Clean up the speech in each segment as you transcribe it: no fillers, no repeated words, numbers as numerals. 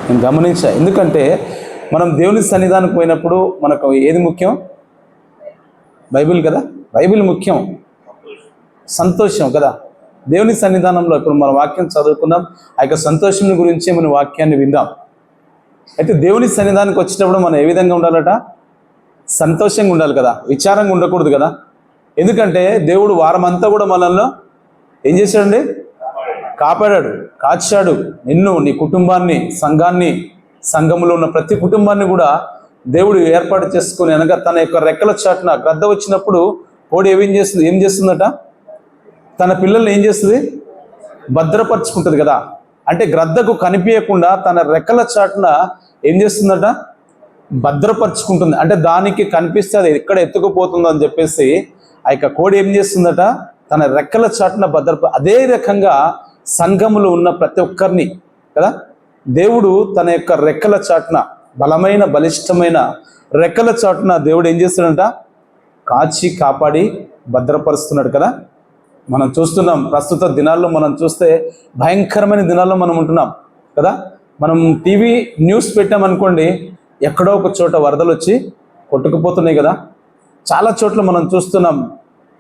నేను గమనించా. ఎందుకంటే మనం దేవుని సన్నిధానికి పోయినప్పుడు మనకు ఏది ముఖ్యం? బైబిల్ కదా. బైబిల్ ముఖ్యం, సంతోషం కదా. దేవుని సన్నిధానంలో ఇప్పుడు మన వాక్యం చదువుకుందాం, ఆ యొక్క సంతోషం గురించి మన వాక్యాన్ని విందాం. అయితే దేవుని సన్నిధానికి వచ్చేటప్పుడు మనం ఏ విధంగా ఉండాలట? సంతోషంగా ఉండాలి కదా, విచారంగా ఉండకూడదు కదా. ఎందుకంటే దేవుడు వారం అంతా కూడా మనల్ని ఏం చేశాడండి? కాపాడాడు, కాచాడు. నిన్ను, నీ కుటుంబాన్ని, సంఘాన్ని, సంఘంలో ఉన్న ప్రతి కుటుంబాన్ని కూడా దేవుడు ఏర్పాటు చేసుకుని అనగా తన యొక్క రెక్కల చాటున గ్రద్ద వచ్చినప్పుడు కోడి ఏం చేస్తుందట? తన పిల్లల్ని ఏం చేస్తుంది? భద్రపరుచుకుంటుంది కదా. అంటే గ్రద్దకు కనిపించకుండా తన రెక్కల చాటున ఏం చేస్తుందట? భద్రపరుచుకుంటుంది. అంటే దానికి కనిపిస్తే అది ఎక్కడ ఎత్తుకుపోతుందో అని చెప్పేసి ఆ యొక్క కోడి ఏం చేస్తుందట? తన రెక్కల చాటున అదే రకంగా సంఘములో ఉన్న ప్రతి ఒక్కరిని కదా దేవుడు తన యొక్క రెక్కల చాటున, బలమైన బలిష్టమైన రెక్కల చాటున దేవుడు ఏం చేస్తున్నాడంట? కాచి కాపాడి భద్రపరుస్తున్నాడు కదా. మనం చూస్తున్నాం ప్రస్తుత దినాల్లో, మనం చూస్తే భయంకరమైన దినాల్లో మనం ఉంటున్నాం కదా. మనం టీవీ న్యూస్ పెట్టామనుకోండి, ఎక్కడో ఒక చోట వరదలు వచ్చి కొట్టుకుపోతున్నాయి కదా. చాలా చోట్ల మనం చూస్తున్నాం,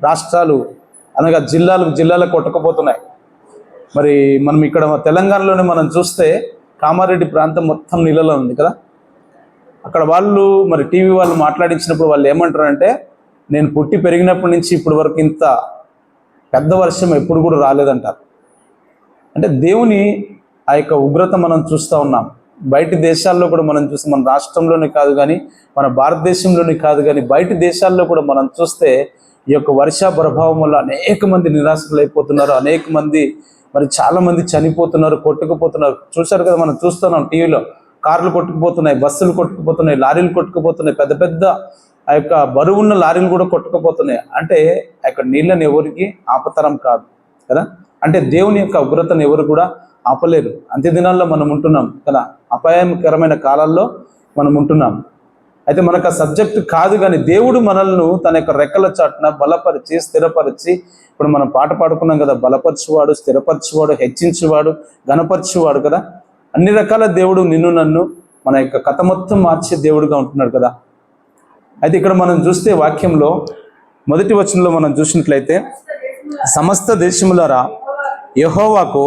రాష్ట్రాలు అనగా జిల్లాలు కొట్టుకుపోతున్నాయి. మరి మనం ఇక్కడ తెలంగాణలోనే మనం చూస్తే కామారెడ్డి ప్రాంతం మొత్తం నీళ్ళలో ఉంది కదా. అక్కడ వాళ్ళు మరి టీవీ వాళ్ళు మాట్లాడించినప్పుడు వాళ్ళు ఏమంటారంటే, నేను పుట్టి పెరిగినప్పటి నుంచి ఇప్పటి వరకు ఇంత పెద్ద వర్షం ఎప్పుడు కూడా రాలేదంటారు. అంటే దేవుని ఆ యొక్క ఉగ్రత మనం చూస్తూ ఉన్నాం. బయట దేశాల్లో కూడా మనం చూస్తే, మన రాష్ట్రంలోనే కాదు కానీ, మన భారతదేశంలోనే కాదు కానీ, బయట దేశాల్లో కూడా మనం చూస్తే ఈ యొక్క వర్ష ప్రభావం వల్ల అనేక మంది నిరాశలు అయిపోతున్నారు. అనేక మంది మరి చాలా మంది చనిపోతున్నారు, కొట్టుకుపోతున్నారు. చూశారు కదా, మనం చూస్తున్నాం టీవీలో. కార్లు కొట్టుకుపోతున్నాయి, బస్సులు కొట్టుకుపోతున్నాయి, లారీలు కొట్టుకుపోతున్నాయి, పెద్ద పెద్ద ఆ యొక్క బరువున్న లారీలు కూడా కొట్టుకుపోతున్నాయి. అంటే ఆ యొక్క నీళ్ళని ఎవరికి ఆపతరం కాదు కదా. అంటే దేవుని యొక్క ఉగ్రతను ఎవరు కూడా ఆపలేరు. అంత్య దినాల్లో మనం ఉంటున్నాం కదా, అపాయకరమైన కాలాల్లో మనం ఉంటున్నాం. అయితే మనకు ఆ సబ్జెక్టు కాదు కానీ దేవుడు మనల్ని తన యొక్క రెక్కల చాటున బలపరిచి స్థిరపరిచి, ఇప్పుడు మనం పాట పాడుకున్నాం కదా, బలపరచువాడు, స్థిరపరచువాడు, హెచ్చించువాడు, ఘనపరచువాడు కదా. అన్ని రకాల దేవుడు నిన్ను నన్ను మన యొక్క కథ మొత్తం మార్చే దేవుడుగా ఉంటున్నాడు కదా. అయితే ఇక్కడ మనం చూస్తే వాక్యంలో మొదటి వచనంలో మనం చూసినట్లయితే, సమస్త దేశములారా యెహోవాకు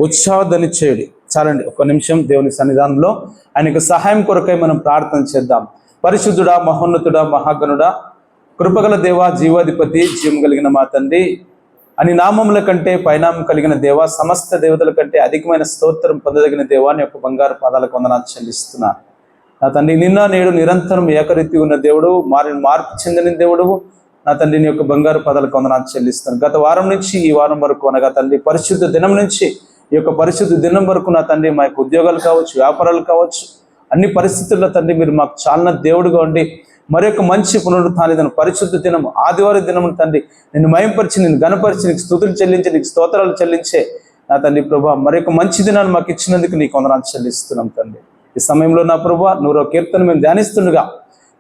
ఉత్సాహధ్వని చేయుడి. చాలండి, ఒక నిమిషం దేవుని సన్నిధానంలో ఆయనకు సహాయం కొరకై మనం ప్రార్థన చేద్దాం. పరిశుద్ధుడా, మహోన్నతుడా, మహాగణుడా, కృపగల దేవా, జీవాధిపతి, జీవం కలిగిన మా తండ్రి, అని నామముల కంటే పైనామం కలిగిన దేవా, సమస్త దేవతల కంటే అధికమైన స్తోత్రం పొందదగిన దేవాని యొక్క బంగారు పాదాలకు వందనాలు చెల్లిస్తున్నా. నా తండ్రి, నిన్న నేడు నిరంతరం ఏకరీతి ఉన్న దేవుడు, మార్పు చెందిన దేవుడు, నా తండ్రి నీ యొక్క బంగారు పాదాలకు వందనాలు చెల్లిస్తాను. గత వారం నుంచి ఈ వారం వరకు అనగా తండ్రి పరిశుద్ధ దినం నుంచి ఈ యొక్క పరిశుద్ధ దినం వరకు నా తండ్రి మా యొక్క ఉద్యోగాలు కావచ్చు, వ్యాపారాలు కావచ్చు, అన్ని పరిస్థితుల్లో తండ్రి మీరు మాకు చాలా దేవుడుగా ఉండి మరి యొక్క మంచి పునరుత్థాన పరిశుద్ధ దినం, ఆదివారం దినం తండ్రి నిన్ను మయంపరిచి, నిన్ను గణపరిచి, నీకు స్తుతులు చెల్లించి, నీకు స్తోత్రాలు చెల్లించే నా తండ్రి ప్రభా మరి యొక్క మంచి దినాన్ని మాకు ఇచ్చినందుకు నీకు వందనాలు చెల్లిస్తున్నాం తండ్రి. ఈ సమయంలో నా ప్రభా 100వ కీర్తన మేము ధ్యానిస్తుండగా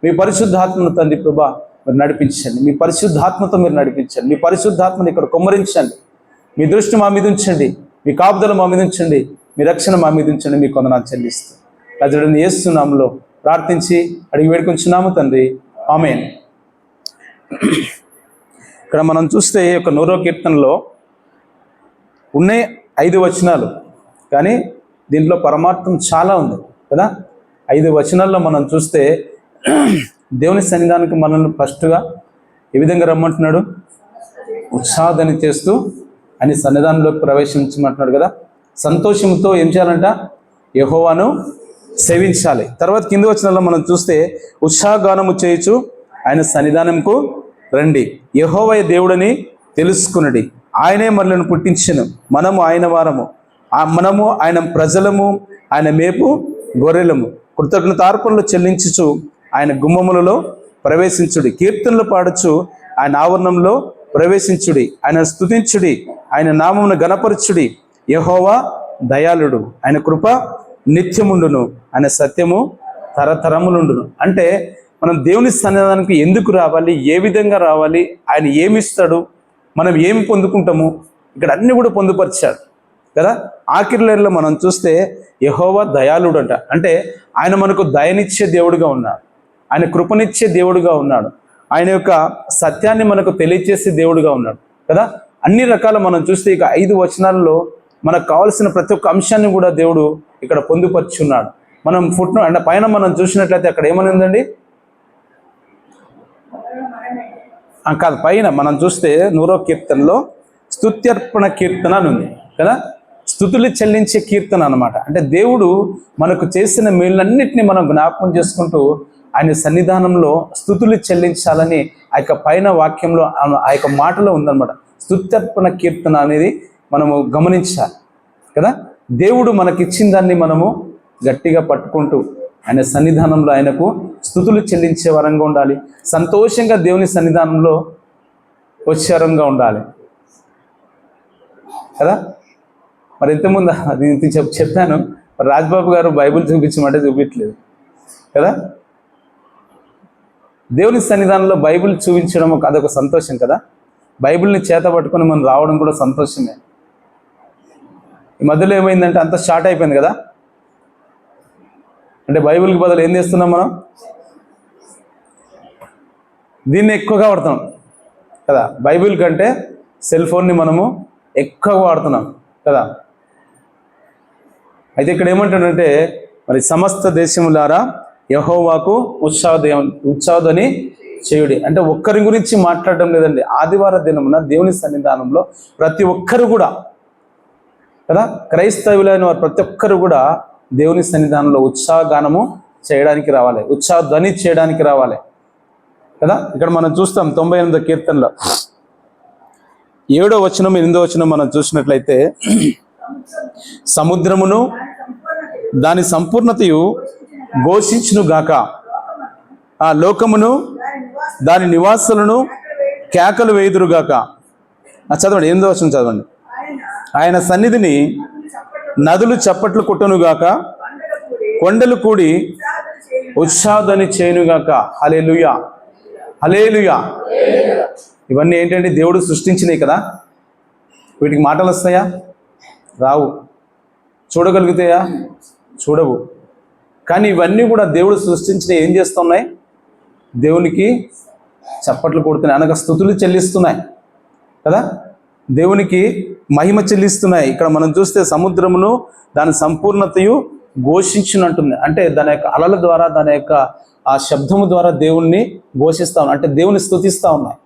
మీ పరిశుద్ధాత్మను తండ్రి ప్రభా మీరు నడిపించండి. మీ పరిశుద్ధాత్మతో మీరు నడిపించండి. మీ పరిశుద్ధాత్మను ఇక్కడ కుమ్మరించండి. మీ దృష్టి మా మీద ఉంచండి. మీ కాపుదల మా మీద ఉంచండి. మీ రక్షణ మా మీద ఉంచండి. మీకు వందనాలు చెల్లిస్తాం. రాజుడిని యేసు నామములో ప్రార్థించి అడిగి వేడుకొంచున్నాము తండ్రి, ఆమేన్. ఇక్కడ మనం చూస్తే ఒక 100వ కీర్తనలో ఉన్నాయి 5 వచనాలు, కానీ దీంట్లో పరమార్థం చాలా ఉంది కదా. 5 వచనాల్లో మనం చూస్తే దేవుని సన్నిధానానికి మనల్ని ఫస్ట్గా ఏ విధంగా రమ్మంటున్నాడు? ఉత్సాహధ్వని చేస్తూ అని సన్నిధానంలోకి ప్రవేశించమంటున్నాడు కదా. సంతోషంతో ఏం చేయాలంట? యెహోవాను సేవించాలి. తర్వాత కింది వచనాల్లో మనం చూస్తే ఉత్సాహగానము చేయుచు ఆయన సన్నిధానంకు రండి, యెహోవా దేవుడని తెలుసుకునడి, ఆయనే మనలను పుట్టించెను, మనము ఆయన వారము, మనము ఆయన ప్రజలము, ఆయన మేపు గొర్రెలము. కృతజ్ఞతార్పణలు చెల్లించుచు ఆయన గుమ్మములలో ప్రవేశించుడి, కీర్తనలు పాడుచు ఆయన ఆవరణంలో ప్రవేశించుడి, ఆయన స్తుతించుడి, ఆయన నామమును గణపరచుడి. యెహోవా దయాళుడు, ఆయన కృప నిత్యముండును, ఆయన సత్యము తరతరములుండును. అంటే మనం దేవుని సన్నిధానానికి ఎందుకు రావాలి, ఏ విధంగా రావాలి, ఆయన ఏమిస్తాడు, మనం ఏమి పొందుకుంటాము, ఇక్కడ అన్ని కూడా పొందుపరిచాడు. కదా. ఆఖరి లైన్లో మనం చూస్తే యెహోవా దయాళుడు అంట. అంటే ఆయన మనకు దయనిచ్చే దేవుడుగా ఉన్నాడు, ఆయన కృపనిచ్చే దేవుడుగా ఉన్నాడు, ఆయన యొక్క సత్యాన్ని మనకు తెలియచేసే దేవుడుగా ఉన్నాడు కదా. అన్ని రకాల మనం చూస్తే ఇక 5 వచనాల్లో మనకు కావాల్సిన ప్రతి ఒక్క అంశాన్ని కూడా దేవుడు ఇక్కడ పొందుపరుచున్నాడు. మనం అంటే పైన మనం చూసినట్లయితే అక్కడ ఏమని ఉందండి? కాదు, పైన మనం చూస్తే 100వ కీర్తనలో స్తుత్యర్పణ కీర్తన అని ఉంది కదా. స్తుతులు చెల్లించే కీర్తన అనమాట. అంటే దేవుడు మనకు చేసిన మేళ్ళన్నింటినీ మనం జ్ఞాపకం చేసుకుంటూ ఆయన సన్నిధానంలో స్తుతులు చెల్లించాలని ఆ యొక్క పైన వాక్యంలో ఆ యొక్క మాటలో ఉందన్నమాట. స్తుత్యర్పణ కీర్తన అనేది మనము గమనించాలి కదా. దేవుడు మనకిచ్చిన దాన్ని మనము గట్టిగా పట్టుకుంటూ ఆయన సన్నిధానంలో ఆయనకు స్తుతులు చెల్లించే వరంగా ఉండాలి. సంతోషంగా దేవుని సన్నిధానంలో వచ్చే వరంగా ఉండాలి కదా. మరి ఇంతకుముందు అది చెప్పాను, మరి రాజ్బాబు గారు బైబిల్ చూపించమంటే చూపించలేదు కదా. దేవుని సన్నిధానంలో బైబిల్ చూపించడం అదొక సంతోషం కదా. బైబిల్ని చేత పట్టుకొని మనం రావడం కూడా సంతోషమే. ఈ మధ్యలో ఏమైందంటే అంత స్టార్ట్ అయిపోయింది కదా. అంటే బైబిల్కి బదులు ఏం చేస్తున్నాం మనం? దీన్ని ఎక్కువగా వాడుతున్నాం కదా. బైబిల్ కంటే సెల్ ఫోన్ని మనము ఎక్కువగా వాడుతున్నాం కదా. అయితే ఇక్కడ ఏమంటాడంటే, మరి సమస్త దేశములారా యెహోవాకు ఉత్సాహధ్వని చేయుడి. అంటే ఒక్కరి గురించి మాట్లాడడం లేదండి. ఆదివార దినమున దేవుని సన్నిధానంలో ప్రతి ఒక్కరు కూడా కదా, క్రైస్తవులైన వారు ప్రతి ఒక్కరు కూడా దేవుని సన్నిధానంలో ఉత్సాహగానము చేయడానికి రావాలి, ఉత్సాహధ్వని చేయడానికి రావాలి కదా. ఇక్కడ మనం చూస్తాం 98వ కీర్తనలో 7వ వచనం 8వ వచనం మనం చూసినట్లయితే, సముద్రమును దాని సంపూర్ణతయు ఘోషించును గాక, ఆ లోకమును దాని నివాసులను కేకలు వేయుదురుగాక. చదవండి, 8వ వచనం చదవండి. ఆయన సన్నిధిని నదులు చప్పట్లు కొట్టునుగాక, కొండలు కూడి ఉత్సాహధ్వని చేయునుగాక. హల్లెలూయా, హల్లెలూయా. ఇవన్నీ ఏంటంటే దేవుడు సృష్టించినవి కదా. వీటికి మాటలు వస్తాయా? రావు. చూడగలుగుతాయా? చూడవు. కానీ ఇవన్నీ కూడా దేవుడు సృష్టించిన ఏం చేస్తున్నాయి? దేవునికి చప్పట్లు కొడుతున్నాయి, అనగా స్తుతులు చెల్లిస్తున్నాయి కదా, దేవునికి మహిమ చెల్లిస్తున్నాయి. ఇక్కడ మనం చూస్తే సముద్రమును దాని సంపూర్ణతయు ఘోషించునంటుంది. అంటే దాని యొక్క అలల ద్వారా, దాని యొక్క ఆ శబ్దము ద్వారా దేవుణ్ణి ఘోషిస్తా ఉన్నాయి, అంటే దేవుని స్తుతిస్తూ ఉన్నాయి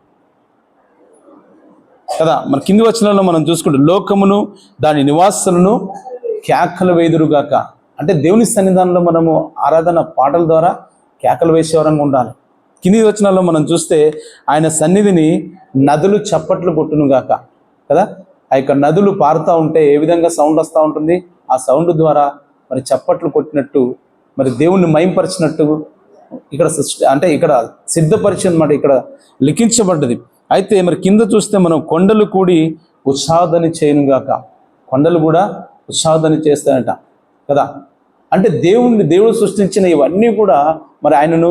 కదా. మన కింది వచనంలో మనం చూసుకుంటే, లోకమును దాని నివాసులను కేకలు వేయుదురుగాక. అంటే దేవుని సన్నిధానంలో మనము ఆరాధన పాటల ద్వారా కేకలు వేసేవరంగా ఉండాలి. కింది వచనాల్లో మనం చూస్తే, ఆయన సన్నిధిని నదులు చప్పట్లు కొట్టునుగాక కదా. ఆ యొక్క నదులు పారుతూ ఉంటే ఏ విధంగా సౌండ్ వస్తూ ఉంటుంది? ఆ సౌండ్ ద్వారా మరి చప్పట్లు కొట్టినట్టు, మరి దేవుణ్ణి మయంపరిచినట్టు ఇక్కడ అంటే ఇక్కడ సిద్ధపరిచి అన్నమాట, ఇక్కడ లిఖించబడ్డది. అయితే మరి కింద చూస్తే మనం కొండలు కూడి ఉత్సాహధ్వని చేయునుగాక. కొండలు కూడా ఉత్సాహధ్వని చేస్తాయంట కదా. అంటే దేవుడు సృష్టించిన ఇవన్నీ కూడా మరి ఆయనను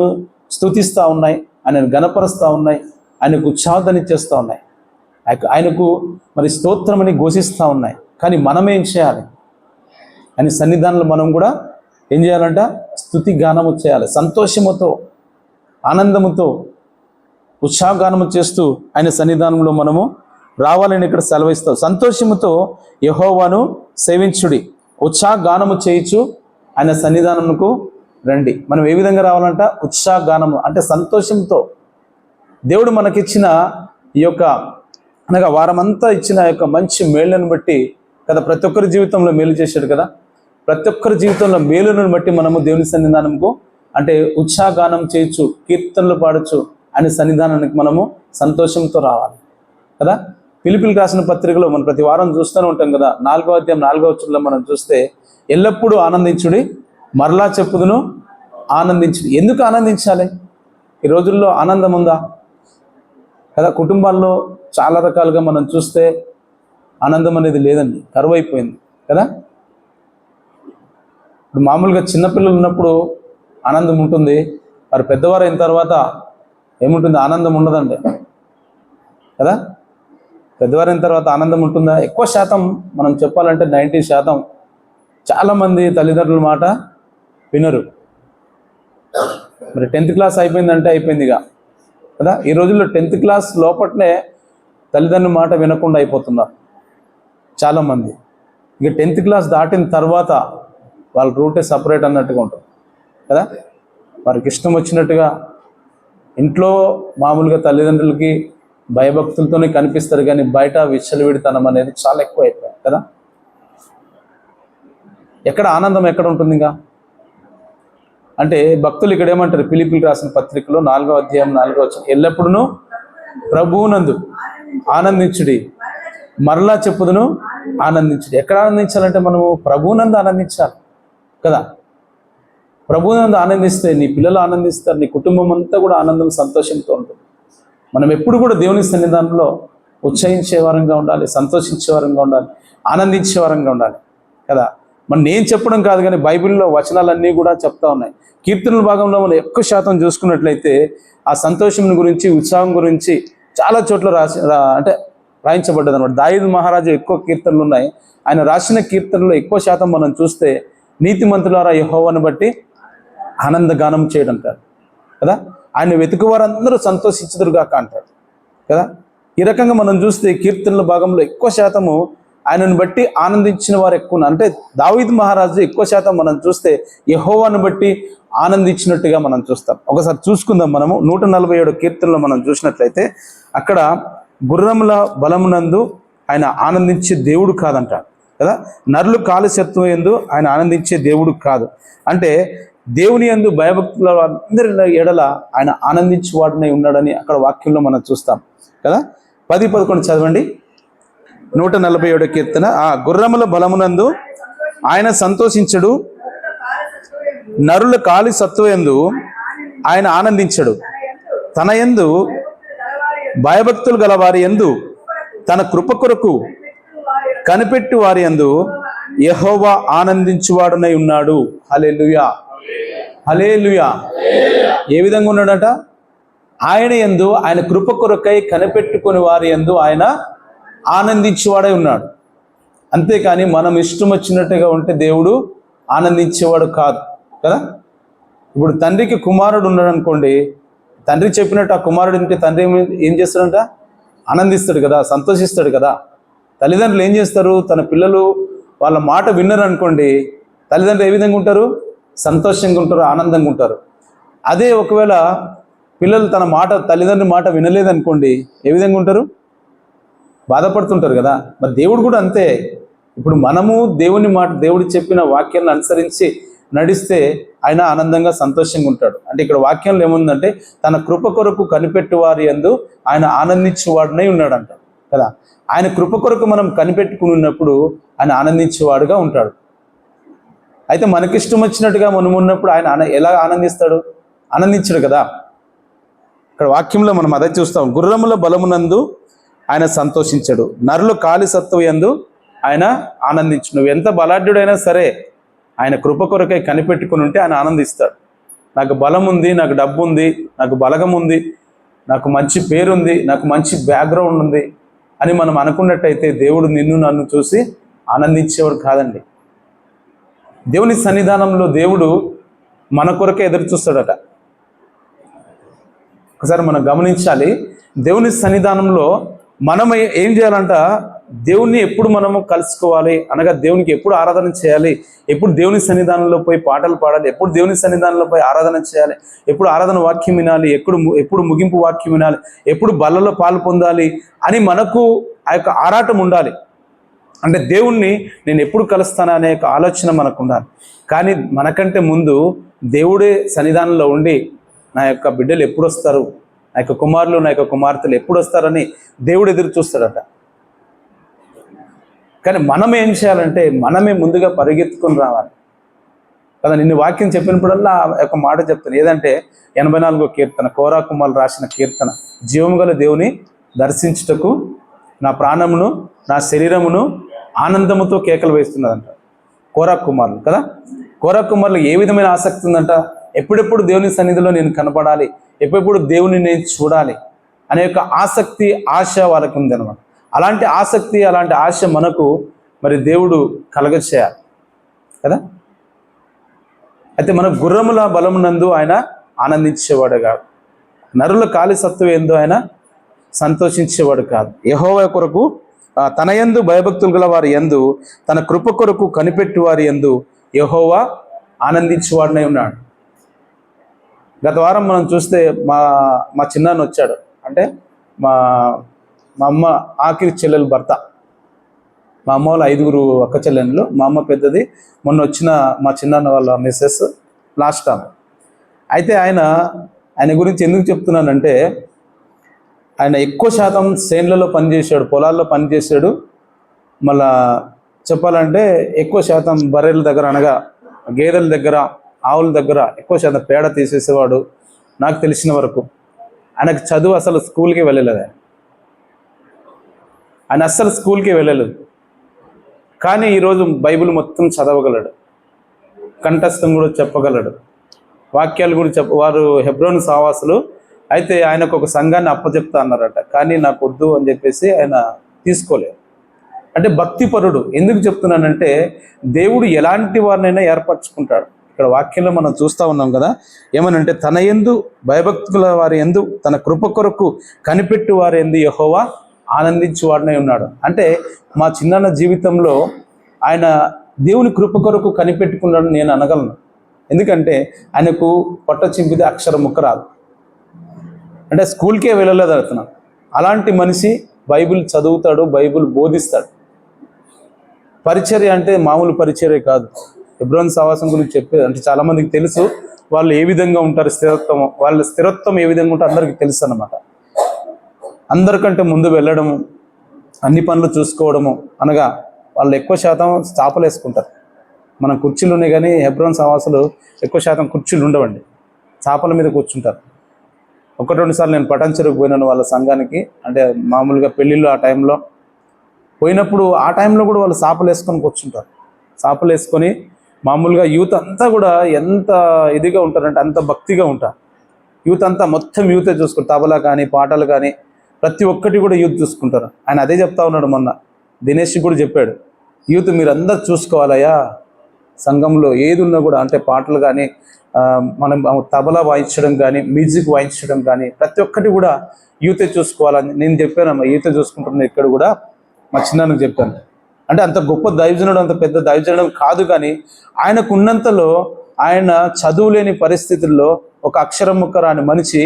స్తుతిస్తూ ఉన్నాయి, ఆయనను గణపరుస్తూ ఉన్నాయి, ఆయనకు ఉత్సాహధ్వని చేస్తూ ఉన్నాయి, ఆయనకు మరి స్తోత్రమని ఘోషిస్తూ ఉన్నాయి. కానీ మనం ఏం చేయాలి? ఆయన సన్నిధానంలో మనం కూడా ఏం చేయాలంట? స్తుతి గానము చేయాలి. సంతోషముతో, ఆనందముతో, ఉత్సాహగానము చేస్తూ ఆయన సన్నిధానంలో మనము రావాలని ఇక్కడ సెలవిస్తాం. సంతోషముతో యెహోవాను సేవించుడి, ఉత్సాహగానము చేయించు ఆయన సన్నిధానముకు రండి. మనం ఏ విధంగా రావాలంట? ఉత్సాహగానము అంటే సంతోషంతో. దేవుడు మనకిచ్చిన ఈ యొక్క అనగా వారమంతా ఇచ్చిన యొక్క మంచి మేళ్లను బట్టి కదా, ప్రతి ఒక్కరి జీవితంలో మేలు చేశాడు కదా. ప్రతి ఒక్కరి జీవితంలో మేలును బట్టి మనము దేవుని సన్నిధానంకు అంటే ఉత్సాహగానం చేయొచ్చు, కీర్తనలు పాడచ్చు, ఆయన సన్నిధానానికి మనము సంతోషంతో రావాలి కదా. ఫిలిప్పీయులకు రాసిన పత్రికలో మనం ప్రతి వారం చూస్తూనే ఉంటాం కదా. 4వ అధ్యాయం 4వ వచనంలో మనం చూస్తే, ఎల్లప్పుడూ ఆనందించుడి, మరలా చెప్పుదును ఆనందించుడి. ఎందుకు ఆనందించాలి? ఈ రోజుల్లో ఆనందం ఉందా కదా. కుటుంబాల్లో చాలా రకాలుగా మనం చూస్తే ఆనందం అనేది లేదండి, కరువైపోయింది కదా. ఇప్పుడు మామూలుగా చిన్నపిల్లలు ఉన్నప్పుడు ఆనందం ఉంటుంది, వారు పెద్దవారు అయిన తర్వాత ఏముంటుంది? ఆనందం ఉండదండి కదా. పెద్దవారైన తర్వాత ఆనందం ఉంటుందా? ఎక్కువ శాతం మనం చెప్పాలంటే 90% చాలామంది తల్లిదండ్రుల మాట వినరు. మరి 10th క్లాస్ అయిపోయిందంటే అయిపోయిందిగా కదా. ఈ రోజుల్లో 10th క్లాస్ లోపట్నే తల్లిదండ్రుల మాట వినకుండా అయిపోతున్నారు చాలామంది. ఇక 10th క్లాస్ దాటిన తర్వాత వాళ్ళ రూటే సపరేట్ అన్నట్టుగా ఉంటుంది కదా. వారికి ఇష్టం వచ్చినట్టుగా ఇంట్లో మామూలుగా తల్లిదండ్రులకి భయభక్తులతోనే కనిపిస్తారు, కానీ బయట విచ్చలవిడితనం అనేది చాలా ఎక్కువ అయిపోయింది కదా. ఎక్కడ ఆనందం ఎక్కడ ఉంటుంది ఇంకా అంటే భక్తులు ఇక్కడ ఏమంటారు, ఫిలిప్పీయులకు రాసిన పత్రికలో 4వ అధ్యాయం 4వ వచనం, ఎల్లప్పుడూ ప్రభువునందు ఆనందించుడి, మరలా చెప్పుదును ఆనందించుడి. ఎక్కడ ఆనందించాలంటే మనము ప్రభువునందు ఆనందించాలి కదా. ప్రభువునందు ఆనందిస్తే నీ పిల్లలు ఆనందిస్తారు, నీ కుటుంబం అంతా కూడా ఆనందం సంతోషంతో ఉంటుంది. మనం ఎప్పుడు కూడా దేవుని సన్నిధానంలో ఉత్సహించే వారంగా ఉండాలి, సంతోషించే వారంగా ఉండాలి, ఆనందించే వారంగా ఉండాలి కదా. మనం నేను చెప్పడం కాదు, కానీ బైబిల్లో వచనాలన్నీ కూడా చెప్తా ఉన్నాయి. కీర్తనల భాగంలో మనం ఎక్కువ శాతం చూసుకున్నట్లయితే ఆ సంతోషం గురించి, ఉత్సాహం గురించి చాలా చోట్ల రాయించబడ్డది అనమాట. దావీదు మహారాజు ఎక్కువ కీర్తనలు ఉన్నాయి. ఆయన రాసిన కీర్తనలో ఎక్కువ శాతం మనం చూస్తే నీతిమంతులారా యెహోవాను బట్టి ఆనందగానం చేయడం కాదు కదా. ఆయన వెతుకు వారందరూ సంతోషించుదురుగాక అంటాడు కదా. ఈ రకంగా మనం చూస్తే కీర్తనల భాగంలో ఎక్కువ శాతము ఆయనను బట్టి ఆనందించిన వారు ఎక్కువ. అంటే దావీదు మహారాజు ఎక్కువ శాతం మనం చూస్తే యెహోవాను బట్టి ఆనందించినట్టుగా మనం చూస్తాం. ఒకసారి చూసుకుందాం. మనము 147 కీర్తనలో మనం చూసినట్లయితే అక్కడ గుర్రముల బలమునందు ఆయన ఆనందించే దేవుడు కాదంటాడు కదా. నరులు కాలుష్యత్వం యందు ఆయన ఆనందించే దేవుడు కాదు. అంటే దేవుని యందు భయభక్తుల అందరి ఎడల ఆయన ఆనందించేవాడునై ఉన్నాడని అక్కడ వాక్యంలో మనం చూస్తాం కదా. 10-11 చదవండి. 147 కీర్తన. గుర్రముల బలమునందు ఆయన సంతోషించడు, నరుల కాలి సత్వయందు ఆయన ఆనందించడు. తన యందు భయభక్తులు గల వారి యందు తన కృప కొరకు కనిపెట్టు వారి యందు యెహోవా ఆనందించువాడునై ఉన్నాడు. హల్లెలూయా, హల్లెలూయా. ఏ విధంగా ఉన్నాడట? ఆయన యందు, ఆయన కృప కొరకై కనిపెట్టుకుని వారి యందు ఆయన ఆనందించేవాడై ఉన్నాడు. అంతేకాని మనం ఇష్టం వచ్చినట్టుగా ఉంటే దేవుడు ఆనందించేవాడు కాదు కదా. ఇప్పుడు తండ్రికి కుమారుడు ఉన్నాడు అనుకోండి, తండ్రి చెప్పినట్టు ఆ కుమారుడు ఉంటే తండ్రి ఏం చేస్తాడంట? ఆనందిస్తాడు కదా, సంతోషిస్తాడు కదా. తల్లిదండ్రులు ఏం చేస్తారు? తన పిల్లలు వాళ్ళ మాట విన్నారు అనుకోండి, తల్లిదండ్రులు ఏ విధంగా ఉంటారు? సంతోషంగా ఉంటారు, ఆనందంగా ఉంటారు. అదే ఒకవేళ పిల్లలు తల్లిదండ్రుల మాట వినలేదనుకోండి, ఏ విధంగా ఉంటారు? బాధపడుతుంటారు కదా. మరి దేవుడు కూడా అంతే. ఇప్పుడు మనము దేవుని మాట, దేవుడు చెప్పిన వాక్యాన్ని అనుసరించి నడిస్తే ఆయన ఆనందంగా సంతోషంగా ఉంటాడు. అంటే ఇక్కడ వాక్యంలో ఏముందంటే తన కృప కొరకు కనిపెట్టు వారి యందు ఆయన ఆనందించేవాడునై ఉన్నాడంట కదా. ఆయన కృప కొరకు మనం కనిపెట్టుకుని ఉన్నప్పుడు ఆయన ఆనందించేవాడుగా ఉంటాడు. అయితే మనకిష్టం వచ్చినట్టుగా మనం ఉన్నప్పుడు ఆయన ఎలా ఆనందిస్తాడు? ఆనందించడు కదా. ఇక్కడ వాక్యంలో మనం అదే చూస్తాం. గుర్రముల బలమునందు ఆయన సంతోషించడు, నరులు కాలి సత్తువ యందు ఆయన ఆనందించు. నువ్వు ఎంత బలాఢ్యుడైనా సరే ఆయన కృప కొరకై కనిపెట్టుకుని ఉంటే ఆయన ఆనందిస్తాడు. నాకు బలం ఉంది, నాకు డబ్బు ఉంది, నాకు బలగం ఉంది, నాకు మంచి పేరుంది, నాకు మంచి బ్యాక్గ్రౌండ్ ఉంది అని మనం అనుకున్నట్టయితే దేవుడు నిన్ను నన్ను చూసి ఆనందించేవాడు కాదండి. దేవుని సన్నిధానంలో దేవుడు మన కొరకే ఎదురు చూస్తాడట. ఒకసారి మనం గమనించాలి. దేవుని సన్నిధానంలో మనం ఏం చేయాలంట? దేవుణ్ణి ఎప్పుడు మనము కలుసుకోవాలి అనగా దేవునికి ఎప్పుడు ఆరాధన చేయాలి, ఎప్పుడు దేవుని సన్నిధానంలో పోయి పాటలు పాడాలి, ఎప్పుడు దేవుని సన్నిధానంలో పోయి ఆరాధన చేయాలి, ఎప్పుడు ఆరాధన వాక్యం వినాలి, ఎప్పుడు ముగింపు వాక్యం వినాలి, ఎప్పుడు బల్లలో పాలు పొందాలి అని మనకు ఆ యొక్క ఆరాటం ఉండాలి. అంటే దేవుణ్ణి నేను ఎప్పుడు కలుస్తాను అనే ఒక ఆలోచన మనకు ఉండాలి. కానీ మనకంటే ముందు దేవుడే సన్నిధానంలో ఉండి నా యొక్క బిడ్డలు ఎప్పుడు వస్తారు, నా యొక్క కుమారులు, నా యొక్క కుమార్తెలు ఎప్పుడు వస్తారని దేవుడు ఎదురు చూస్తాడట. కానీ మనం ఏం చేయాలంటే మనమే ముందుగా పరిగెత్తుకొని రావాలి కదా. నిన్ను వాక్యం చెప్పినప్పుడల్లా ఒక మాట చెప్తాను. ఏదంటే 84వ కీర్తన, కోరా కుమారులు రాసిన కీర్తన. జీవము గల దేవుని దర్శించుటకు నా ప్రాణమును నా శరీరమును ఆనందముతో కేకలు వేస్తున్నదంట కోరా కుమారులు కదా. కోరా కుమారులు ఏ విధమైన ఆసక్తి ఉందంట? ఎప్పుడెప్పుడు దేవుని సన్నిధిలో నేను కనపడాలి, ఎప్పుడెప్పుడు దేవుని నేను చూడాలి అనే యొక్క ఆసక్తి, ఆశ వాళ్ళకి ఉంది అనమాట. అలాంటి ఆసక్తి, అలాంటి ఆశ మనకు మరి దేవుడు కలగచేయాలి కదా. అయితే మన గుర్రముల బలమునందు ఆయన ఆనందించేవాడు కాదు, నరుల కాలి సత్తువ ఎందు ఆయన సంతోషించేవాడు కాదు. యెహోవా కొరకు తన యందు భయభక్తులు గల వారి యందు, తన కృప కొరకు కనిపెట్టి వారి యందు యెహోవా ఆనందించేవాడునై ఉన్నాడు. గత వారం మనం చూస్తే మా చిన్నాన్న వచ్చాడు. అంటే మా అమ్మ ఆఖరి చెల్లెలు భర్త. మా అమ్మ వాళ్ళ 5 అక్క చెల్లెళ్ళు, మా అమ్మ పెద్దది. మొన్న వచ్చిన మా చిన్నాన్న వాళ్ళ మిస్సెస్ లాస్ట్ ఆమె. అయితే ఆయన గురించి ఎందుకు చెప్తున్నానంటే, ఆయన ఎక్కువ శాతం చేన్లలో పనిచేశాడు, పొలాల్లో పనిచేశాడు. మళ్ళా చెప్పాలంటే ఎక్కువ శాతం బర్రెల దగ్గర, అనగా గేదెల దగ్గర, ఆవుల దగ్గర ఎక్కువ శాతం పేడ తీసేసేవాడు. నాకు తెలిసిన వరకు ఆయనకు చదువు అసలు స్కూల్కి వెళ్ళలేదు. ఆయన అస్సలు స్కూల్కి వెళ్ళలేదు. కానీ ఈరోజు బైబిల్ మొత్తం చదవగలడు, కంఠస్థం కూడా చెప్పగలడు, వాక్యాలు కూడా వారు హెబ్రోను సావాసులు. అయితే ఆయనకు ఒక సంఘాన్ని అప్పచెప్తా అన్నారట. కానీ నాకు వద్దు అని చెప్పేసి ఆయన తీసుకోలేదు. అంటే భక్తిపరుడు. ఎందుకు చెప్తున్నానంటే, దేవుడు ఎలాంటి వారినైనా ఏర్పరచుకుంటాడు. ఇక్కడ వాక్యంలో మనం చూస్తూ ఉన్నాం కదా, ఏమనంటే తన యందు భయభక్తుల వారి యందు, తన కృప కొరకు కనిపెట్టు వారి యందు యెహోవా ఆనందించేవాడునై ఉన్నాడు. అంటే మా చిన్న జీవితంలో ఆయన దేవుని కృప కొరకు కనిపెట్టుకున్నాడు నేను అనగలను. ఎందుకంటే ఆయనకు పొట్ట చింపితే అక్షరం ముక్క రాదు. అంటే స్కూల్కే వెళ్ళలేదు అతను. అలాంటి మనిషి బైబిల్ చదువుతాడు, బైబిల్ బోధిస్తాడు. పరిచర్య అంటే మామూలు పరిచర్య కాదు. హెబ్రోను సహవాసం గురించి చెప్పేది అంటే చాలామందికి తెలుసు. వాళ్ళు ఏ విధంగా ఉంటారు, వాళ్ళ స్థిరత్వం ఏ విధంగా ఉంటారో అందరికీ తెలుసు అన్నమాట. అందరికంటే ముందు వెళ్ళడము, అన్ని పనులు చూసుకోవడము, అనగా వాళ్ళు ఎక్కువ శాతం చాపలు వేసుకుంటారు. మన కుర్చీలు ఉన్నాయి కానీ హెబ్రోను సహవాసులు ఎక్కువ శాతం కుర్చీలు ఉండవండి, చాపల మీద కూర్చుంటారు. 1-2 సార్లు నేను పటాన్చెరుకు పోయినాను వాళ్ళ సంఘానికి. అంటే మామూలుగా పెళ్ళిళ్ళు ఆ టైంలో పోయినప్పుడు, ఆ టైంలో కూడా వాళ్ళు చాపలు వేసుకొని కూర్చుంటారు. చాపలు వేసుకొని మామూలుగా యూత్ అంతా కూడా ఎంత ఇదిగా ఉంటారంటే అంత భక్తిగా ఉంటారు. యూత్ అంతా మొత్తం యూతే చూసుకుంటారు. తబలా కానీ, పాటలు కానీ, ప్రతి ఒక్కటి కూడా యూత్ చూసుకుంటారు. ఆయన అదే చెప్తా ఉన్నాడు. మొన్న దినేష్ కూడా చెప్పాడు, యూత్ మీరు అందరు చూసుకోవాలయ్యా, సంఘంలో ఏది ఉన్నా కూడా, అంటే పాటలు కానీ, మనం తబలా వాయించడం కానీ, మ్యూజిక్ వాయించడం కానీ, ప్రతి ఒక్కటి కూడా యూతే చూసుకోవాలని నేను చెప్పాను. యూతే చూసుకుంటున్నాను ఇక్కడ కూడా మా చిన్నాన్నకు చెప్పాను. అంటే అంత గొప్ప దైవజనుడు, అంత పెద్ద దైవజనుడు కాదు, కానీ ఆయనకు ఉన్నంతలో ఆయన చదువు లేని పరిస్థితుల్లో ఒక అక్షరం ముక్క రాని మనిషి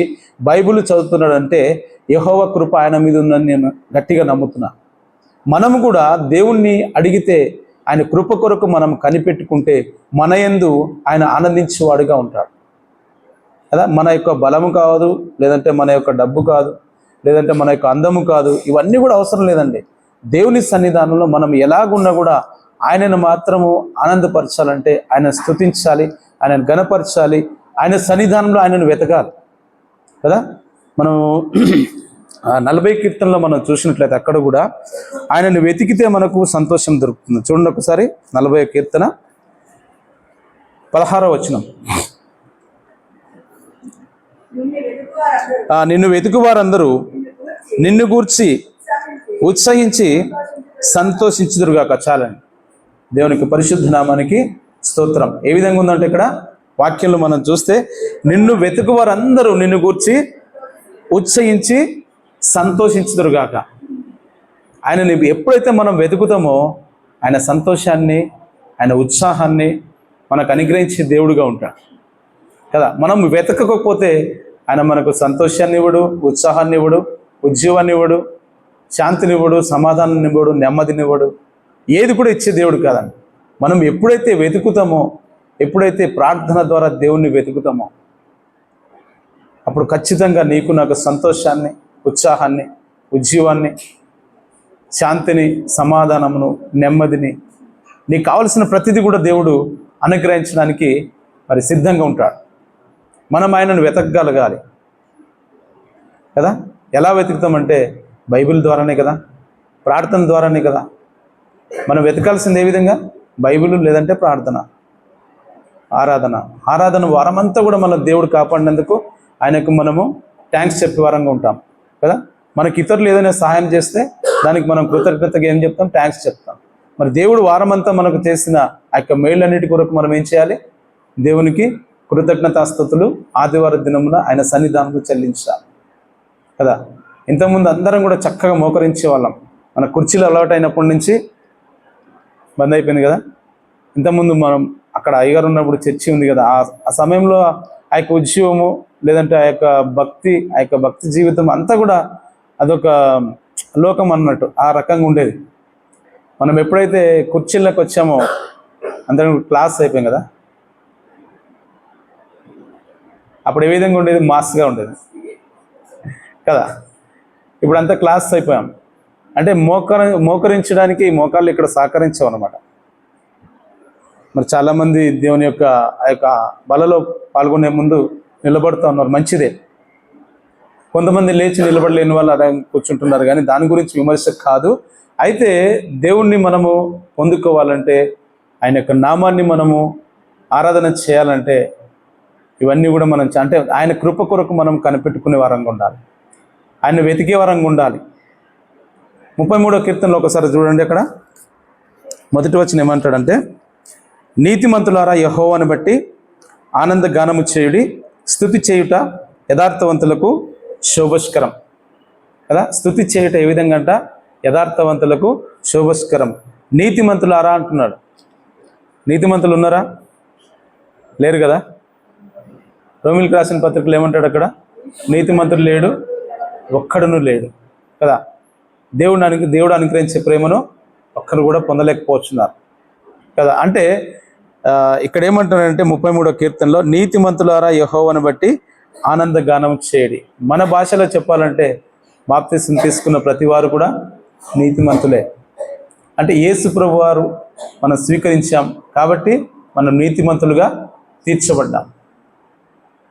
బైబిల్ చదువుతున్నాడు అంటే యెహోవా కృప ఆయన మీద ఉందని నేను గట్టిగా నమ్ముతున్నా. మనము కూడా దేవుణ్ణి అడిగితే, ఆయన కృప కొరకు మనం కనిపెట్టుకుంటే మన యందు ఆయన ఆనందించేవాడుగా ఉంటాడు కదా. మన యొక్క బలము కాదు, లేదంటే మన యొక్క డబ్బు కాదు, లేదంటే మన యొక్క అందము కాదు, ఇవన్నీ కూడా అవసరం లేదండి. దేవుని సన్నిధానంలో మనం ఎలాగున్నా కూడా ఆయనను మాత్రము ఆనందపరచాలంటే ఆయన స్తుతించాలి, ఆయనను గణపరచాలి, ఆయన సన్నిధానంలో ఆయనను వెతకాలి కదా. మనం 40 కీర్తనలో మనం చూసినట్లయితే అక్కడ కూడా ఆయనను వెతికితే మనకు సంతోషం దొరుకుతుంది. చూడండి ఒకసారి 40 కీర్తన 16వ వచనం. నిన్ను వెతుకువారందరూ నిన్ను గూర్చి ఉత్సహించి సంతోషించుదురుగాక. చాలండి. దేవునికి పరిశుద్ధ నామానికి స్తోత్రం. ఏ విధంగా ఉందంటే ఇక్కడ వాక్యంలో మనం చూస్తే, నిన్ను వెతుకువారందరూ నిన్ను గూర్చి ఉత్సహించి సంతోషించుదురుగాక. ఆయనని ఎప్పుడైతే మనం వెతుకుతామో ఆయన సంతోషాన్ని, ఆయన ఉత్సాహాన్ని మనకు అనుగ్రహించే దేవుడుగా ఉంటాడు కదా. మనం వెతకకపోతే ఆయన మనకు సంతోషాన్ని ఇవ్వడు, ఉత్సాహాన్ని ఇవ్వడు, ఉద్యోగాన్ని ఇవ్వడు, శాంతినివ్వడు, సమాధానాన్ని ఇవ్వడు, నెమ్మదినివ్వడు, ఏది కూడా ఇచ్చే దేవుడు కాదండి. మనం ఎప్పుడైతే వెతుకుతామో, ఎప్పుడైతే ప్రార్థన ద్వారా దేవుణ్ణి వెతుకుతామో, అప్పుడు ఖచ్చితంగా నీకు నాకు సంతోషాన్ని, ఉత్సాహాన్ని, ఉజ్జీవాన్ని, శాంతిని, సమాధానమును, నెమ్మదిని, నీకు కావలసిన ప్రతిదీ కూడా దేవుడు అనుగ్రహించడానికి మరి సిద్ధంగా ఉంటాడు. మనం ఆయనను వెతకగలగాలి కదా. ఎలా వెతుకుతామంటే బైబిల్ ద్వారానే కదా, ప్రార్థన ద్వారానే కదా. మనం వెతకాల్సింది ఏ విధంగా? బైబిల్, లేదంటే ప్రార్థన, ఆరాధన వారమంతా కూడా మన దేవుడు కాపాడినందుకు ఆయనకు మనము థ్యాంక్స్ చెప్పే వారంగా ఉంటాం కదా. మనకి ఇతరులు ఏదైనా సహాయం చేస్తే దానికి మనం కృతజ్ఞతగా ఏం చెప్తాం? థ్యాంక్స్ చెప్తాం. మరి దేవుడు వారమంతా మనకు చేసిన ఆ యొక్క మేళ్ళన్నిటి కొరకు మనం ఏం చేయాలి? దేవునికి కృతజ్ఞతాస్తుతులు ఆదివారం దినమున ఆయన సన్నిధానంలో చెల్లించాలి కదా. ఇంతకుముందు అందరం కూడా చక్కగా మోకరించే వాళ్ళం. మన కుర్చీలు అలవాటు అయినప్పటి నుంచి బంద్ అయిపోయింది కదా. ఇంతకుముందు మనం అక్కడ అయ్యగారు ఉన్నప్పుడు చర్చి ఉంది కదా, ఆ సమయంలో ఆ యొక్క ఉద్యోగము లేదంటే ఆ యొక్క భక్తి జీవితం అంతా కూడా అదొక లోకం అన్నట్టు ఆ రకంగా ఉండేది. మనం ఎప్పుడైతే కుర్చీల్లోకి వచ్చామో అందరం క్లాస్ అయిపోయాం కదా. అప్పుడు ఏ విధంగా ఉండేది? మాస్గా ఉండేది కదా. ఇప్పుడు అంతా క్లాస్ అయిపోయాం. అంటే మోకరించడానికి మోకాళ్ళు ఇక్కడ సహకరించాం అన్నమాట. మరి చాలామంది దేవుని యొక్క ఆ యొక్క బలలో పాల్గొనే ముందు నిలబడుతూ ఉన్నారు, మంచిదే. కొంతమంది లేచి నిలబడలేని వాళ్ళు అలా కూర్చుంటున్నారు, కానీ దాని గురించి విమర్శ కాదు. అయితే దేవుణ్ణి మనము పొందుకోవాలంటే, ఆయన యొక్క నామాన్ని మనము ఆరాధన చేయాలంటే ఇవన్నీ కూడా మనం అంటే ఆయన కృప కొరకు మనం కనిపెట్టుకునే వారంగా ఉండాలి, ఆయన వెతికే వారంగా ఉండాలి. 33వ కీర్తనలో ఒకసారి చూడండి. అక్కడ మొదటి వచనం ఏమంటాడంటే, నీతిమంతులారా యెహోవాను బట్టి ఆనంద గానము చేయుడి, స్తుతి చేయుట యథార్థవంతులకు శోభస్కరం కదా. స్తుతి చేయుట ఏ విధంగా అంట? యథార్థవంతులకు శోభస్కరం. నీతిమంతులారా అంటున్నాడు. నీతిమంతులు ఉన్నారా? లేరు కదా. రోమిలకు రాసిన పత్రికలు ఏమంటాడు అక్కడ? నీతిమంతుడు లేడు, ఒక్కడును లేడు కదా. దేవుడు అనుగ్రహించే ప్రేమను ఒక్కరు కూడా పొందలేకపోతున్నారు కదా. అంటే ఇక్కడ ఏమంటారంటే 33వ కీర్తనలో, నీతిమంతులారా యెహోవాను బట్టి ఆనంద గానం చేయడి. మన భాషలో చెప్పాలంటే బాప్తిసం తీసుకున్న ప్రతి వారు కూడా నీతిమంతులే. అంటే యేసు ప్రభు వారు మనం స్వీకరించాం కాబట్టి మనం నీతిమంతులుగా తీర్చబడ్డాం.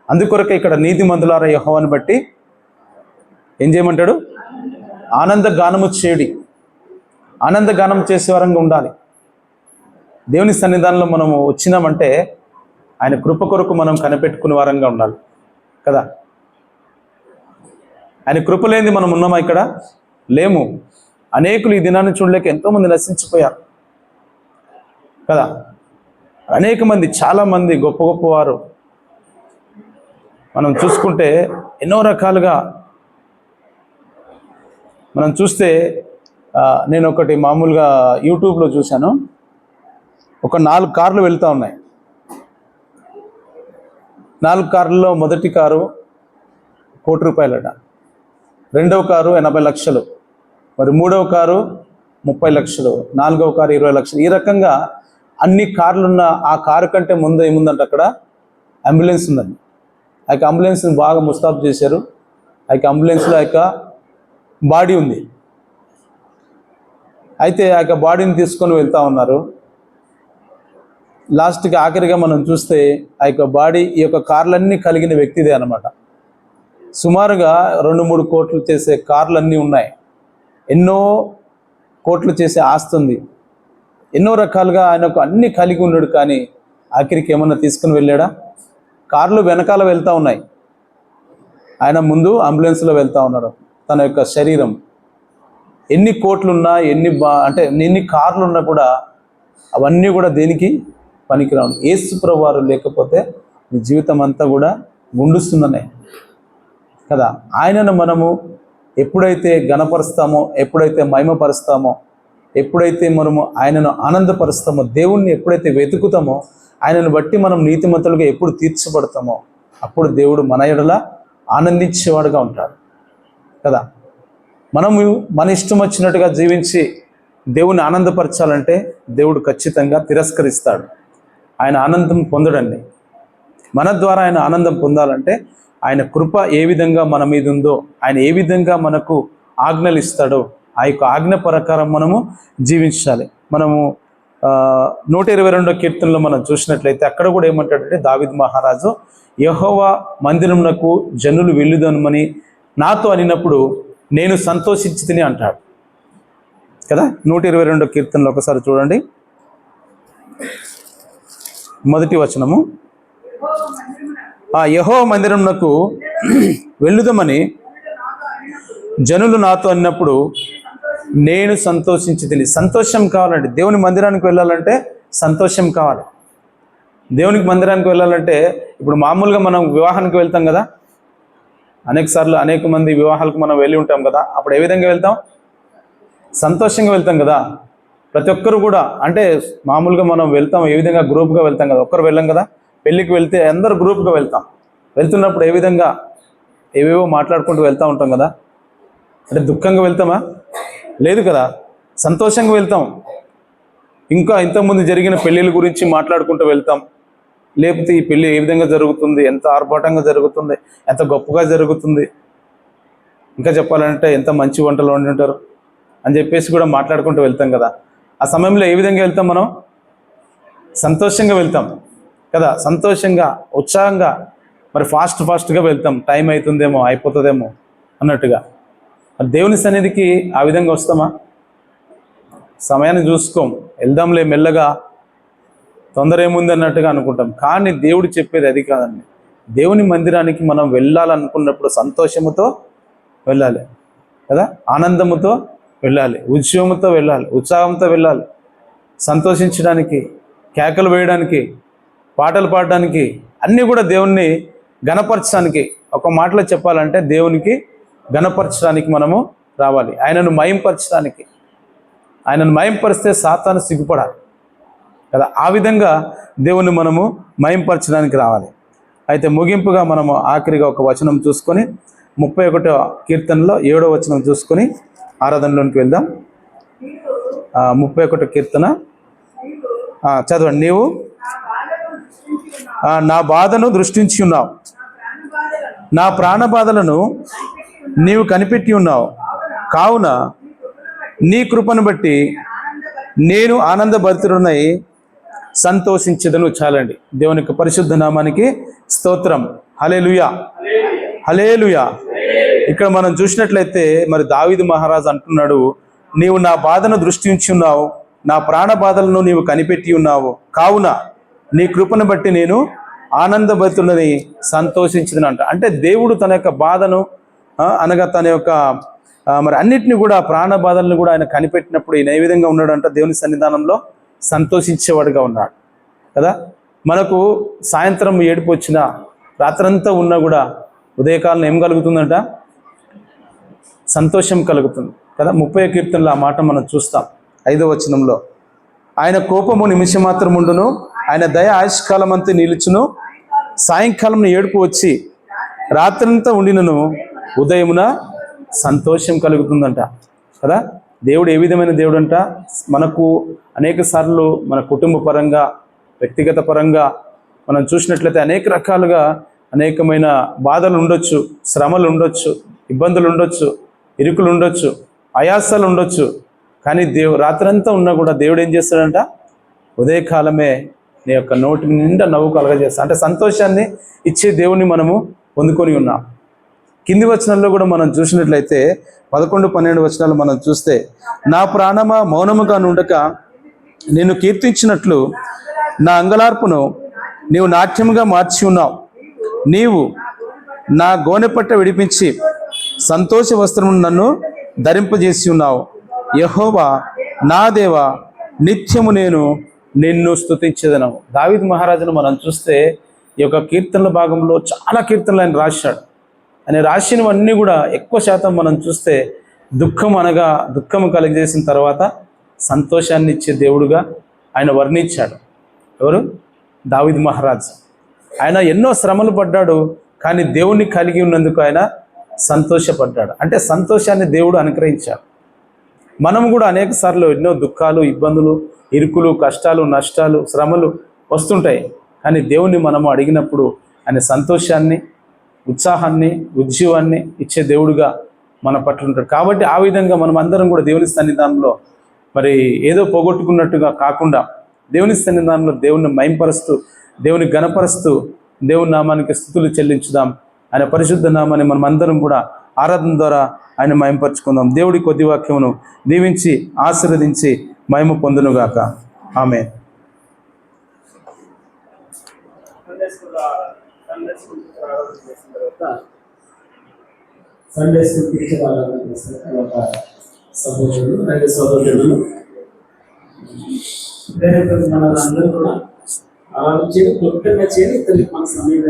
అందుకొరకే ఇక్కడ నీతిమంతులారా యెహోవాను బట్టి ఏం చేయమంటాడు? ఆనంద గానము చేయడి. ఆనంద గానం చేసే వారంగా ఉండాలి. దేవుని సన్నిధానంలో మనము వచ్చినామంటే ఆయన కృప కొరకు మనం కనిపెట్టుకునే వారంగా ఉండాలి కదా. ఆయన కృప లేనిది మనం ఉన్నామా? ఇక్కడ లేము. అనేకులు ఈ దినాన్ని చూడలేక ఎంతోమంది నశించిపోయారు కదా. అనేక మంది, చాలామంది గొప్ప గొప్ప వారు మనం చూసుకుంటే ఎన్నో రకాలుగా మనం చూస్తే, నేను ఒకటి మామూలుగా యూట్యూబ్లో చూశాను. ఒక 4 కార్లు వెళ్తూ ఉన్నాయి. 4 కార్లలో మొదటి కారు ₹1 కోటి, రెండవ కారు 80 లక్షలు, మరి మూడవ కారు 30 లక్షలు, నాలుగవ కారు 20 లక్షలు. ఈ రకంగా అన్ని కార్లున్న ఆ కారు కంటే ముందు ఏముందంటే అక్కడ అంబులెన్స్ ఉందండి. ఆ యొక్క అంబులెన్స్ని బాగా ముస్తాబు చేశారు. ఆ యొక్క అంబులెన్స్లో ఆ యొక్క బాడీ ఉంది. అయితే ఆ యొక్క బాడీని తీసుకొని వెళ్తూ ఉన్నారు. లాస్ట్కి ఆఖరిగా మనం చూస్తే ఆ యొక్క బాడీ ఈ యొక్క కార్లన్నీ కలిగిన వ్యక్తిదే అన్నమాట. సుమారుగా 2-3 కోట్లు చేసే కార్లన్నీ ఉన్నాయి. ఎన్నో కోట్లు చేసే ఆస్తి ఉంది. ఎన్నో రకాలుగా ఆయనకు అన్ని కలిగి ఉన్నాడు. కానీ ఆఖరికి ఏమన్నా తీసుకుని వెళ్ళాడా? కార్లు వెనకాల వెళ్తూ ఉన్నాయి, ఆయన ముందు అంబులెన్స్లో వెళ్తూ ఉన్నాడు. తన యొక్క శరీరం ఎన్ని కోట్లున్నా, ఎన్ని కార్లు ఉన్నా కూడా అవన్నీ కూడా దేనికి పనికిరావు. యేసు ప్రభువు వారు లేకపోతే నీ జీవితం అంతా కూడా గుండుస్తుందనే కదా. ఆయనను మనము ఎప్పుడైతే ఘనపరుస్తామో, ఎప్పుడైతే మహిమపరుస్తామో, ఎప్పుడైతే మనము ఆయనను ఆనందపరుస్తామో, దేవుణ్ణి ఎప్పుడైతే వెతుకుతామో, ఆయనను బట్టి మనం నీతిమంతులుగా ఎప్పుడు తీర్చబడతామో అప్పుడు దేవుడు మన ఎడల ఆనందించేవాడుగా ఉంటాడు కదా. మనము మన ఇష్టం వచ్చినట్టుగా జీవించి దేవుని ఆనందపరచాలంటే దేవుడు ఖచ్చితంగా తిరస్కరిస్తాడు. ఆయన ఆనందం పొందడండి. మన ద్వారా ఆయన ఆనందం పొందాలంటే ఆయన కృప ఏ విధంగా మన మీద ఉందో, ఆయన ఏ విధంగా మనకు ఆజ్ఞలు ఇస్తాడో ఆ యొక్క ఆజ్ఞ ప్రకారం మనము జీవించాలి. మనము 122వ కీర్తనలో మనం చూసినట్లయితే అక్కడ కూడా ఏమంటాడంటే దావీదు మహారాజు, యెహోవా మందిరమునకు జనులు వెళ్ళుదనుమని నాతో అనినప్పుడు నేను సంతోషించి తిని అంటాడు కదా. 122వ కీర్తనలో ఒకసారి చూడండి, మొదటి వచనము. యెహోవా మందిరమునకు వెళ్ళుదమని జనులు నాతో అన్నప్పుడు నేను సంతోషించి తిని. సంతోషం కావాలండి. దేవుని మందిరానికి వెళ్ళాలంటే సంతోషం కావాలి. దేవునికి మందిరానికి వెళ్ళాలంటే ఇప్పుడు మామూలుగా మనం వివాహానికి వెళ్తాం కదా, అనేక మంది వివాహాలకు మనం వెళ్ళి ఉంటాం కదా. అప్పుడు ఏ విధంగా వెళ్తాం? సంతోషంగా వెళ్తాం కదా. ప్రతి ఒక్కరు కూడా అంటే మామూలుగా మనం వెళ్తాం ఏ విధంగా? గ్రూప్గా వెళ్తాం కదా, ఒక్కరు వెళ్ళాం కదా. పెళ్ళికి వెళ్తే అందరు గ్రూప్గా వెళ్తాం. వెళ్తున్నప్పుడు ఏ విధంగా ఏవేవో మాట్లాడుకుంటూ వెళ్తూ ఉంటాం కదా. అంటే దుఃఖంగా వెళ్తామా? లేదు కదా, సంతోషంగా వెళ్తాం. ఇంకా ఇంతకుముందు జరిగిన పెళ్ళిళ్ళ గురించి మాట్లాడుకుంటూ వెళ్తాం. లేకపోతే ఈ పెళ్ళి ఏ విధంగా జరుగుతుంది, ఎంత ఆర్భాటంగా జరుగుతుంది, ఎంత గొప్పగా జరుగుతుంది, ఇంకా చెప్పాలంటే ఎంత మంచి వంటలు వండి ఉంటారు అని చెప్పేసి కూడా మాట్లాడుకుంటూ వెళ్తాం కదా. ఆ సమయంలో ఏ విధంగా వెళ్తాం? మనం సంతోషంగా వెళ్తాం కదా, సంతోషంగా ఉత్సాహంగా. మరి ఫాస్ట్గా వెళ్తాం, టైం అవుతుందేమో అయిపోతుందేమో అన్నట్టుగా. మరి దేవుని సన్నిధికి ఆ విధంగా వస్తామా? సమయాన్ని చూసుకోం, వెళ్దాంలే మెల్లగా, తొందర ఏముంది అన్నట్టుగా అనుకుంటాం. కానీ దేవుడు చెప్పేది అది కాదండి. దేవుని మందిరానికి మనం వెళ్ళాలనుకున్నప్పుడు సంతోషముతో వెళ్ళాలి కదా, ఆనందముతో వెళ్ళాలి, ఉద్యమంతో వెళ్ళాలి, ఉత్సాహంతో వెళ్ళాలి. సంతోషించడానికి, కేకలు వేయడానికి, పాటలు పాడడానికి, అన్నీ కూడా దేవుణ్ణి ఘనపరచడానికి. ఒక మాటలో చెప్పాలంటే దేవునికి ఘనపరచడానికి మనము రావాలి. ఆయనను మహింపరచడానికి. ఆయనను మహింపరిస్తే సాతాను సిగ్గుపడాలి కదా. ఆ విధంగా దేవుణ్ణి మనము మహింపరచడానికి రావాలి. అయితే ముగింపుగా మనము ఆఖరిగా ఒక వచనం చూసుకొని 31వ కీర్తనలో 7వ వచనం చూసుకొని ఆరాధనలోనికి వెళ్దాం. 31వ కీర్తన చదవండి. నీవు నా బాధను దృష్టించి ఉన్నావు, నా ప్రాణ బాధలను నీవు కనిపెట్టి ఉన్నావు. కావున నీ కృపను బట్టి నేను ఆనందభరితుడనై సంతోషించదను. చాలండి. దేవుని యొక్క పరిశుద్ధ నామానికి స్తోత్రం. హల్లెలూయా, హల్లెలూయా. ఇక్కడ మనం చూసినట్లయితే మరి దావీదు మహారాజు అంటున్నాడు, నీవు నా బాధను దృష్టించి ఉన్నావు, నా ప్రాణ బాధలను నీవు కనిపెట్టి ఉన్నావు. కావున నీ కృపను బట్టి నేను ఆనందభరితుడని సంతోషించదనంట. అంటే దేవుడు తన యొక్క బాధను అనగా తన యొక్క మరి అన్నిటిని కూడా, ప్రాణ బాధలను కూడా ఆయన కనిపెట్టినప్పుడు ఈయన ఏ విధంగా ఉన్నాడంట? దేవుని సన్నిధానంలో సంతోషించేవాడుగా ఉన్నాడు కదా. మనకు సాయంత్రం ఏడుపు వచ్చినా, రాత్రంతా ఉన్నా కూడా ఉదయకాలం ఏం కలుగుతుందంట? సంతోషం కలుగుతుంది కదా. 30వ కీర్తనలో ఆ మాట మనం చూస్తాం. 5వ వచనంలో, ఆయన కోపము నిమిషం మాత్రం ఉండును, ఆయన దయ ఆయుష్కాలం అంతా నిలుచును. సాయంకాలం ఏడుపు వచ్చి రాత్రంతా ఉండినను ఉదయమున సంతోషం కలుగుతుందంట కదా. దేవుడు ఏ విధమైన దేవుడు అంట? మనకు అనేక సార్లు మన కుటుంబ పరంగా, వ్యక్తిగత పరంగా మనం చూసినట్లయితే అనేక రకాలుగా అనేకమైన బాధలు ఉండొచ్చు, శ్రమలు ఉండొచ్చు, ఇబ్బందులు ఉండొచ్చు, ఇరుకులు ఉండొచ్చు, ఆయాసాలు ఉండొచ్చు. కానీ రాత్రంతా ఉన్నా కూడా దేవుడు ఏం చేస్తాడంట? ఉదయకాలమే నీ యొక్క నోటి నిండా నవ్వు కలగజేస్తా. అంటే సంతోషాన్ని ఇచ్చే దేవుణ్ణి మనము పొందుకొని ఉన్నాం. కింది వచనాల్లో కూడా మనం చూసినట్లయితే 11, 12 వచనాలు మనం చూస్తే, నా ప్రాణమా మౌనముగా నుండక నేను కీర్తించినట్లు నా అంగలార్పును నీవు నాట్యముగా మార్చి ఉన్నావు. నీవు నా గోనెపట్ట విడిపించి సంతోష వస్త్రమును నన్ను ధరింపజేసి ఉన్నావు. యెహోవా నా దేవా, నిత్యము నేను నిన్ను స్తుతించెదను. దావీదు మహారాజును మనం చూస్తే ఈ యొక్క కీర్తనల భాగంలో చాలా కీర్తనలు ఆయన రాశాడు. ఆయన రాసినవన్నీ కూడా ఎక్కువ శాతం మనం చూస్తే దుఃఖము కలిగజేసిన తర్వాత సంతోషాన్ని ఇచ్చే దేవుడుగా ఆయన వర్ణించాడు. ఎవరు? దావీదు మహారాజు. ఆయన ఎన్నో శ్రమలు పడ్డాడు, కానీ దేవుణ్ణి కలిగి ఉన్నందుకు ఆయన సంతోషపడ్డాడు. అంటే సంతోషాన్ని దేవుడు అనుగ్రహించాడు. మనం కూడా అనేక సార్లు ఎన్నో దుఃఖాలు, ఇబ్బందులు, ఇరుకులు, కష్టాలు, నష్టాలు, శ్రమలు వస్తుంటాయి. కానీ దేవుణ్ణి మనము అడిగినప్పుడు ఆయన సంతోషాన్ని, ఉత్సాహాన్ని, ఉజ్జీవాన్ని ఇచ్చే దేవుడుగా మన పట్ల ఉంటాడు. కాబట్టి ఆ విధంగా మనం అందరం కూడా దేవుని సన్నిధానంలో మరి ఏదో పోగొట్టుకున్నట్టుగా కాకుండా దేవుని సన్నిధానంలో దేవుని మహింపరుస్తూ, దేవుని ఘనపరుస్తూ, దేవుని నామానికి స్తుతులు చెల్లించుదాం. ఆయన పరిశుద్ధ నామాన్ని మనం అందరం కూడా ఆరాధన ద్వారా ఆయన మహింపరచుకుందాం. దేవుడి కొద్ది వాక్యమును దీవించి ఆశీర్వదించి మహిమ పొందునుగాక. ఆమేన్. సండే స్కూల్ టీచర్ వాళ్ళని చేస్తారు. తర్వాత సహోదరులు అలాగే సహోదరులు మన అందరూ కూడా అలా చేరి క్లుప్తంగా చేరి ఇతరులకు మన సమయం